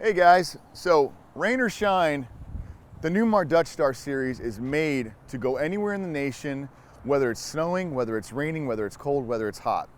Hey guys, so rain or shine, the Newmar Dutch Star series is made to go anywhere in the nation, whether it's snowing, whether it's raining, whether it's cold, whether it's hot.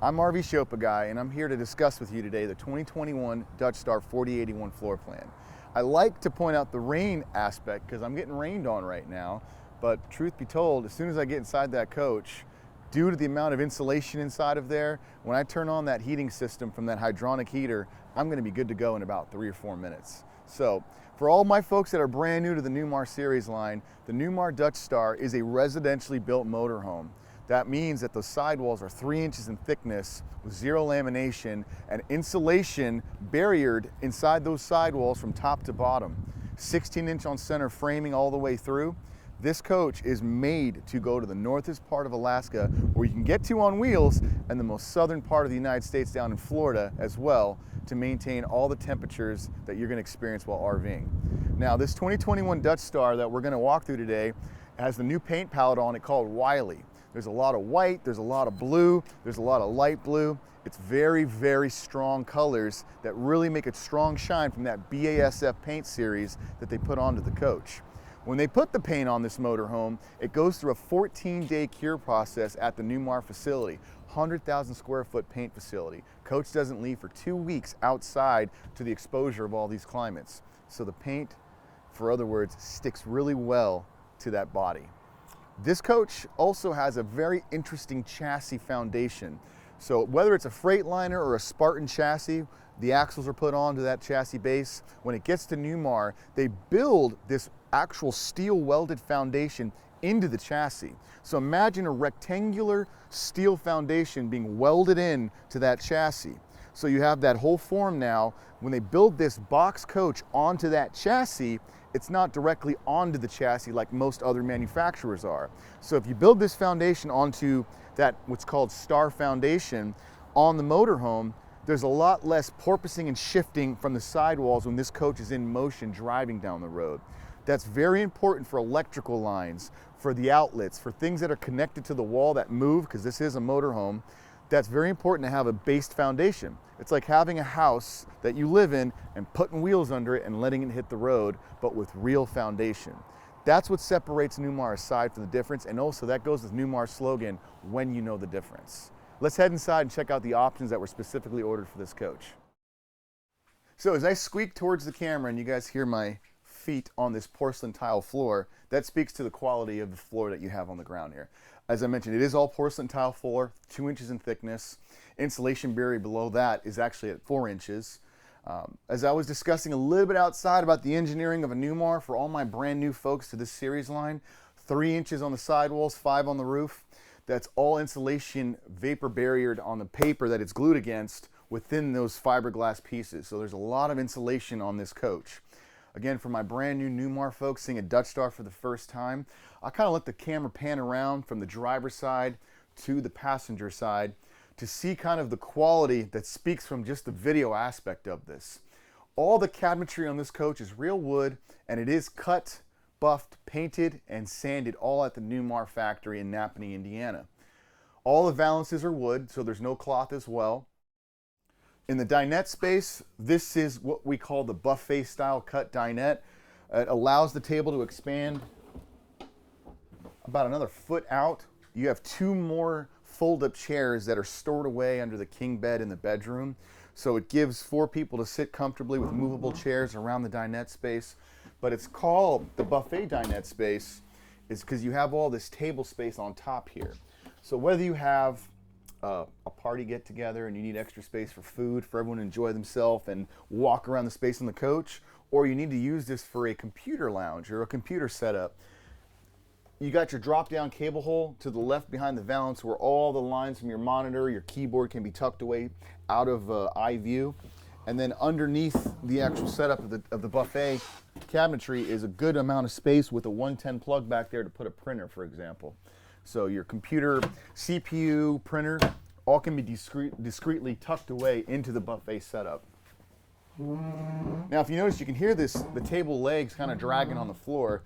I'm cSzopa guy, and I'm here to discuss with you today the 2021 Dutch Star 4081 floor plan. I like to point out the rain aspect because I'm getting rained on right now, but truth be told, as soon as I get inside that coach, due to the amount of insulation inside of there, when I turn on that heating system from that hydronic heater, I'm gonna be good to go in about 3 or 4 minutes. So for all my folks that are brand new to the Newmar series line, the Newmar Dutch Star is a residentially built motorhome. That means that the sidewalls are 3 inches in thickness with zero lamination and insulation barriered inside those sidewalls from top to bottom. 16-inch on center framing all the way through. This coach is made to go to the northest part of Alaska, where you can get to on wheels, and the most southern part of the United States down in Florida as well, to maintain all the temperatures that you're going to experience while RVing. Now, this 2021 Dutch Star that we're going to walk through today has the new paint palette on it called Wiley. There's a lot of white, there's a lot of blue, there's a lot of light blue. It's very, very strong colors that really make a strong shine from that BASF paint series that they put onto the coach. When they put the paint on this motorhome, it goes through a 14-day cure process at the Newmar facility, 100,000 square foot paint facility. Coach doesn't leave for 2 weeks outside to the exposure of all these climates. So the paint, for other words, sticks really well to that body. This coach also has a very interesting chassis foundation. So whether it's a Freightliner or a Spartan chassis, the axles are put onto that chassis base. When it gets to Newmar, they build this actual steel welded foundation into the chassis. So imagine a rectangular steel foundation being welded in to that chassis. So you have that whole form now. When they build this box coach onto that chassis, it's not directly onto the chassis like most other manufacturers are. So if you build this foundation onto that, what's called star foundation on the motorhome, there's a lot less porpoising and shifting from the sidewalls when this coach is in motion driving down the road. That's very important for electrical lines, for the outlets, for things that are connected to the wall that move, because this is a motorhome. That's very important to have a based foundation. It's like having a house that you live in and putting wheels under it and letting it hit the road, but with real foundation. That's what separates Newmar aside from the difference, and also that goes with Newmar's slogan, when you know the difference. Let's head inside and check out the options that were specifically ordered for this coach. So as I squeak towards the camera and you guys hear my feet on this porcelain tile floor, that speaks to the quality of the floor that you have on the ground here. As I mentioned, it is all porcelain tile floor, 2 inches in thickness. Insulation barrier below that is actually at 4 inches. As I was discussing a little bit outside about the engineering of a Newmar for all my brand new folks to this series line, 3 inches on the sidewalls, 5 on the roof. That's all insulation vapor barriered on the paper that it's glued against within those fiberglass pieces. So there's a lot of insulation on this coach. Again, for my brand new Newmar folks seeing a Dutch Star for the first time, I kind of let the camera pan around from the driver's side to the passenger side to see kind of the quality that speaks from just the video aspect of this. All the cabinetry on this coach is real wood, and it is cut, buffed, painted, and sanded all at the Newmar factory in Napanee, Indiana. All the valances are wood, so there's no cloth as well. In the dinette space, this is what we call the buffet style cut dinette. It allows the table to expand about another foot out. You have 2 more fold-up chairs that are stored away under the king bed in the bedroom. So it gives 4 people to sit comfortably with movable chairs around the dinette space. But it's called the buffet dinette space is because you have all this table space on top here. So whether you have a party get together and you need extra space for food, for everyone to enjoy themselves and walk around the space on the coach, or you need to use this for a computer lounge or a computer setup, you got your drop down cable hole to the left behind the valance where all the lines from your monitor, your keyboard can be tucked away out of eye view. And then underneath the actual setup of the buffet cabinetry is a good amount of space with a 110 plug back there to put a printer, for example. So your computer, CPU, printer, all can be discreetly tucked away into the buffet setup. Now, if you notice, you can hear the table legs kind of dragging on the floor.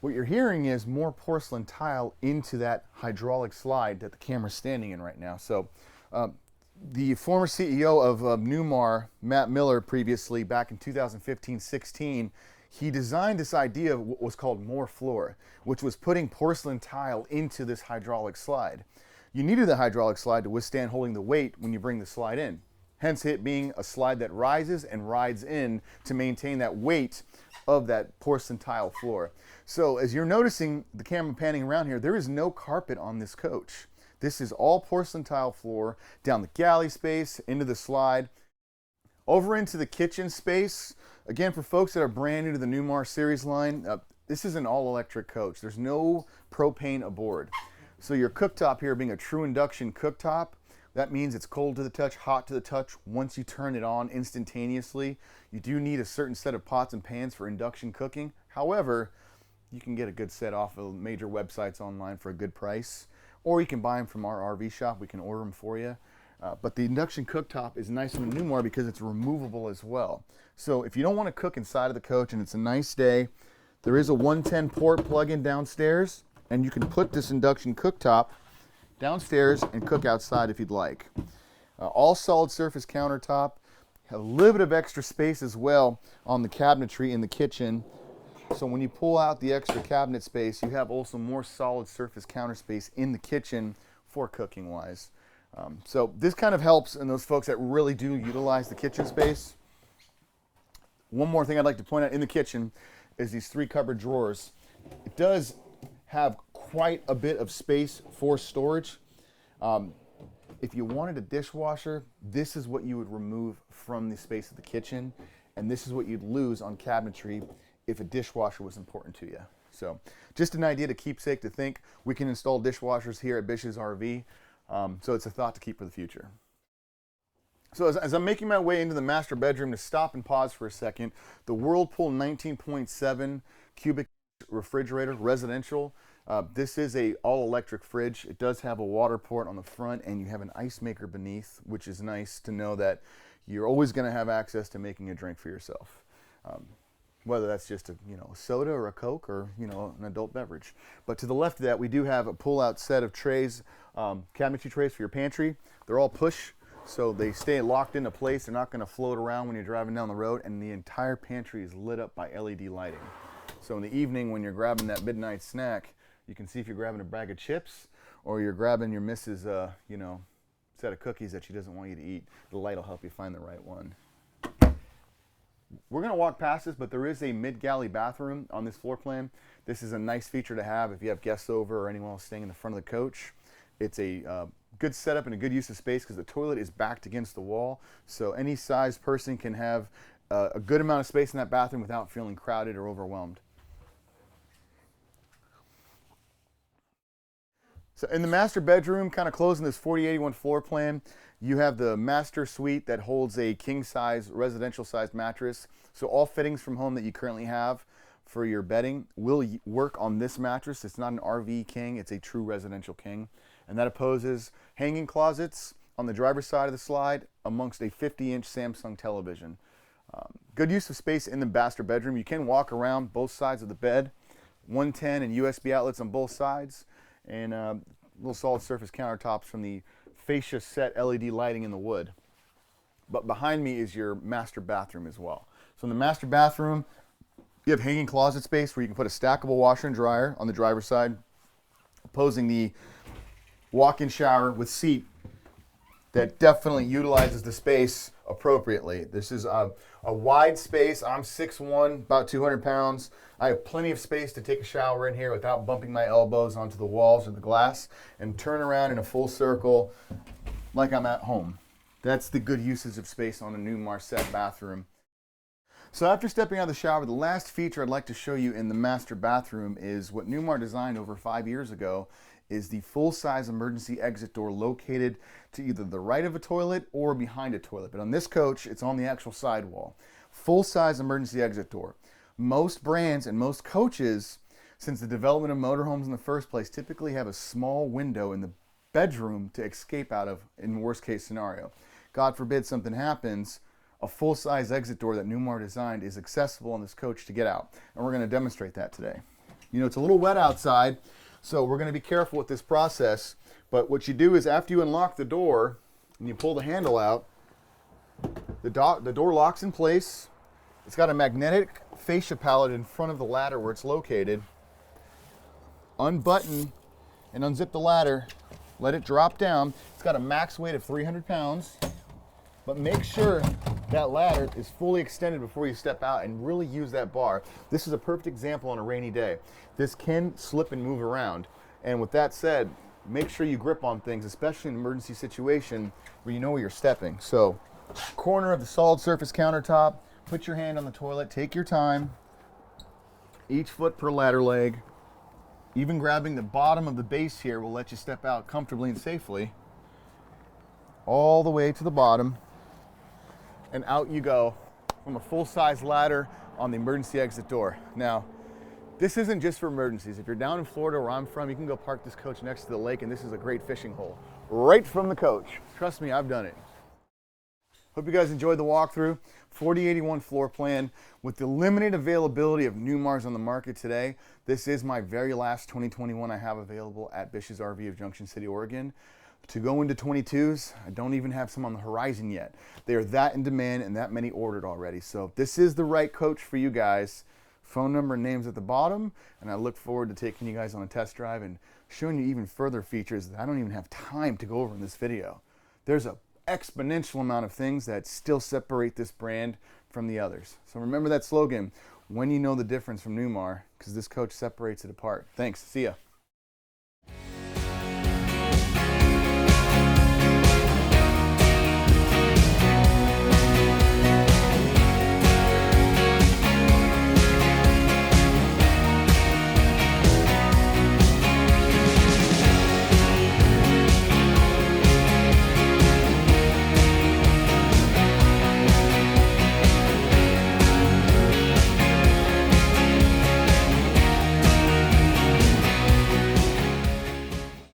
What you're hearing is more porcelain tile into that hydraulic slide that the camera's standing in right now. So The former CEO of Newmar, Matt Miller, previously back in 2015-16, he designed this idea of what was called more floor, which was putting porcelain tile into this hydraulic slide. You needed the hydraulic slide to withstand holding the weight when you bring the slide in. Hence it being a slide that rises and rides in to maintain that weight of that porcelain tile floor. So as you're noticing the camera panning around here, there is no carpet on this coach. This is all porcelain tile floor, down the galley space, into the slide, over into the kitchen space. Again, for folks that are brand new to the Newmar series line, this is an all-electric coach. There's no propane aboard. So your cooktop here being a true induction cooktop, that means it's cold to the touch, hot to the touch once you turn it on instantaneously. You do need a certain set of pots and pans for induction cooking. However, you can get a good set off of major websites online for a good price, or you can buy them from our RV shop. We can order them for you. But the induction cooktop is nice on the Newmar because it's removable as well. So if you don't want to cook inside of the coach and it's a nice day, there is a 110 port plug-in downstairs, and you can put this induction cooktop downstairs and cook outside if you'd like. All solid surface countertop, have a little bit of extra space as well on the cabinetry in the kitchen. So when you pull out the extra cabinet space, you have also more solid surface counter space in the kitchen for cooking wise. So this kind of helps in those folks that really do utilize the kitchen space. One more thing I'd like to point out in the kitchen is these 3 cupboard drawers. It does have quite a bit of space for storage. If you wanted a dishwasher, this is what you would remove from the space of the kitchen, and this is what you'd lose on cabinetry if a dishwasher was important to you. So just an idea to keepsake to think. We can install dishwashers here at BISH'S RV, so it's a thought to keep for the future. So as I'm making my way into the master bedroom, to stop and pause for a second, the Whirlpool 19.7 cubic refrigerator, residential. This is a all-electric fridge. It does have a water port on the front, and you have an ice maker beneath, which is nice to know that you're always going to have access to making a drink for yourself. Whether that's just a soda or a Coke or an adult beverage. But to the left of that, we do have a pull-out set of trays, cabinetry trays for your pantry. They're all push, so they stay locked into place. They're not going to float around when you're driving down the road, and the entire pantry is lit up by LED lighting. So in the evening when you're grabbing that midnight snack, you can see if you're grabbing a bag of chips or you're grabbing your missus set of cookies that she doesn't want you to eat. The light will help you find the right one. We're going to walk past this, but there is a mid-galley bathroom on this floor plan. This is a nice feature to have if you have guests over or anyone else staying in the front of the coach. It's a good setup and a good use of space because the toilet is backed against the wall, so any size person can have a good amount of space in that bathroom without feeling crowded or overwhelmed. So in the master bedroom, kind of closing this 4081 floor plan, you have the master suite that holds a king-size, residential-sized mattress. So all fittings from home that you currently have for your bedding will work on this mattress. It's not an RV king, it's a true residential king. And that opposes hanging closets on the driver's side of the slide amongst a 50-inch Samsung television. Good use of space in the master bedroom. You can walk around both sides of the bed, 110 and USB outlets on both sides, and little solid surface countertops from the fascia set LED lighting in the wood. But behind me is your master bathroom as well. So in the master bathroom, you have hanging closet space where you can put a stackable washer and dryer on the driver's side, opposing the walk-in shower with seat that definitely utilizes the space appropriately. This is a wide space. I'm 6'1", about 200 pounds. I have plenty of space to take a shower in here without bumping my elbows onto the walls or the glass and turn around in a full circle like I'm at home. That's the good uses of space on a Newmar set bathroom. So after stepping out of the shower, the last feature I'd like to show you in the master bathroom is what Newmar designed over 5 years ago, is the full-size emergency exit door located to either the right of a toilet or behind a toilet. But on this coach, it's on the actual sidewall. Full-size emergency exit door. Most brands and most coaches, since the development of motorhomes in the first place, typically have a small window in the bedroom to escape out of in worst-case scenario. God forbid something happens, a full-size exit door that Newmar designed is accessible on this coach to get out. And we're going to demonstrate that today. It's a little wet outside, so we're going to be careful with this process. But what you do is after you unlock the door, and you pull the handle out, the door locks in place. It's got a magnetic fascia pallet in front of the ladder where it's located. Unbutton and unzip the ladder, let it drop down. It's got a max weight of 300 pounds, but make sure that ladder is fully extended before you step out and really use that bar. This is a perfect example on a rainy day. This can slip and move around. And with that said, make sure you grip on things, especially in an emergency situation where you know where you're stepping. So, corner of the solid surface countertop, put your hand on the toilet, take your time, each foot per ladder leg. Even grabbing the bottom of the base here will let you step out comfortably and safely. All the way to the bottom, and out you go from a full-size ladder on the emergency exit door. Now, this isn't just for emergencies. If you're down in Florida where I'm from, you can go park this coach next to the lake, and this is a great fishing hole. Right from the coach. Trust me, I've done it. Hope you guys enjoyed the walkthrough. 4081 floor plan. With the limited availability of Newmars on the market today, this is my very last 2021 I have available at BISH'S RV of Junction City, Oregon. To go into 22s, I don't even have some on the horizon yet. They are that in demand and that many ordered already. So this is the right coach for you guys. Phone number and names at the bottom, and I look forward to taking you guys on a test drive and showing you even further features that I don't even have time to go over in this video. There's an exponential amount of things that still separate this brand from the others. So remember that slogan, when you know the difference from Newmar, because this coach separates it apart. Thanks, see ya.